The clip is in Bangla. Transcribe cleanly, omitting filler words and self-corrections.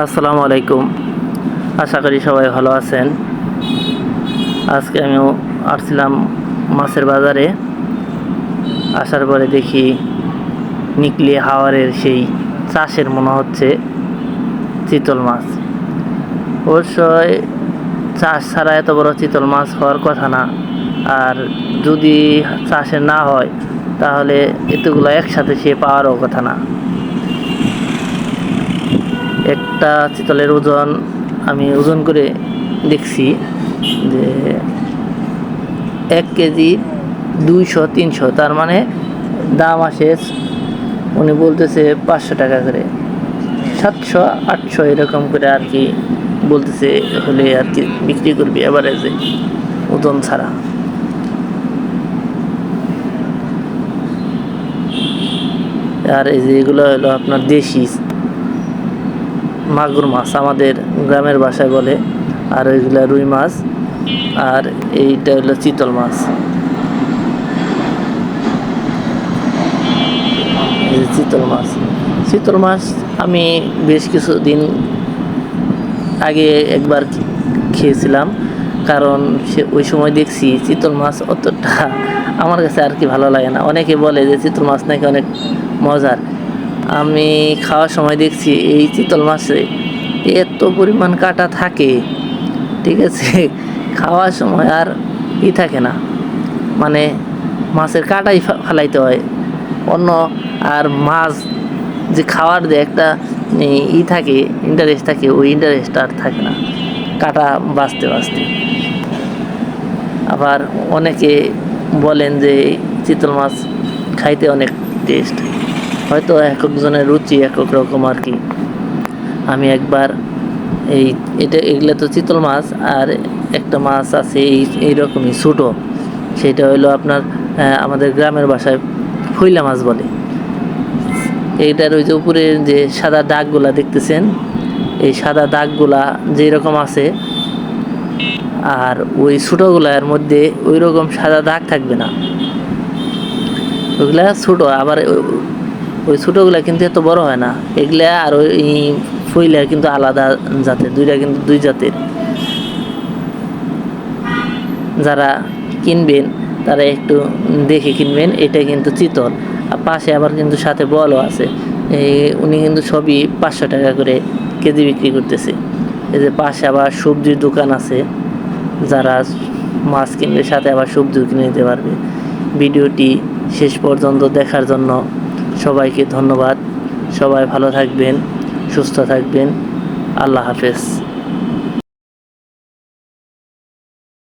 আসসালামু আলাইকুম। আশা করি সবাই ভালো আছেন। আজকে আমিও আসছিলাম মাছের বাজারে। আসার পরে দেখি নিকলি হাওরের সেই চাষের মনে হচ্ছে চিতল মাছ। অবশ্যই চাষ ছাড়া এত বড় চিতল মাছ হওয়ার কথা না। আর যদি চাষের না হয় তাহলে এতগুলো একসাথে সে পাওয়ারও কথা না। একটা চিতলের ওজন আমি ওজন করে দেখছি যে 1 কেজি 200-300, তার মানে দাম আসে, উনি বলতেছে 500 টাকা করে, 700-800 এরকম করে আর কি বলতেছে, হলে আর কি বিক্রি করবি এভারেজে ওজন ছাড়া। আর এই যে এগুলো হলো আপনার দেশি মাগুর মাছ, আমাদের গ্রামের ভাষায় বলে। আর ওইগুলা রুই মাছ, আর এইটা হলো চিতল মাছ। এই যে চিতল মাছ আমি বেশ কিছুদিন আগে একবার খেয়েছিলাম, কারণ ওই সময় দেখছি চিতল মাছ অতটা আমার কাছে আর কি ভালো লাগে না। অনেকে বলে যে চিতল মাছ নাকি অনেক মজার। আমি খাওয়ার সময় দেখছি এই চিতল মাছে এত পরিমাণ কাঁটা থাকে, ঠিক আছে, খাওয়ার সময় আর থাকে না, মানে মাছের কাঁটাই ফালাইতে হয় অন্য। আর মাছ যে খাওয়ার যে একটা থাকে, ইন্টারেস্ট থাকে, ওই ইন্টারেস্ট আর থাকে না কাঁটা বাঁচতে। আবার অনেকে বলেন যে চিতল মাছ খাইতে অনেক টেস্ট, হয়তো এক একজনের রুচি এক এক রকম আর কি। আমি একবার এগুলো তো চিতল মাছ, আর একটা মাছ আছে এইরকমই ছোটো, সেটা হলো আপনার আমাদের গ্রামের ভাষায় ফইলা মাছ বলে। এইটার ওই যে উপরে যে সাদা দাগগুলা দেখতেছেন, এই সাদা দাগগুলা যেরকম আছে, আর ওই ছোটোগুলার মধ্যে ওই রকম সাদা দাগ থাকবে না, ওইগুলা ছোটো। আবার ওই ছোটোগুলা কিন্তু এত বড় হয় না। এগুলা আর ওই ফইলা কিন্তু আলাদা জাতের, দুইটা কিন্তু দুই জাতের। যারা কিনবেন তারা একটু দেখে কিনবেন, এটা কিন্তু চিতল। আর পাশে আবার কিন্তু সাথে বলও আছে। উনি কিন্তু সবই 500 টাকা করে কেজি বিক্রি করতেছে। এই যে পাশে আবার সবজির দোকান আছে, যারা মাছ কিনবে সাথে আবার সবজিও কিনে নিতে পারবে। ভিডিওটি শেষ পর্যন্ত দেখার জন্য সবাইকে ধন্যবাদ। সবাই ভালো থাকবেন, সুস্থ থাকবেন। আল্লাহ হাফেজ।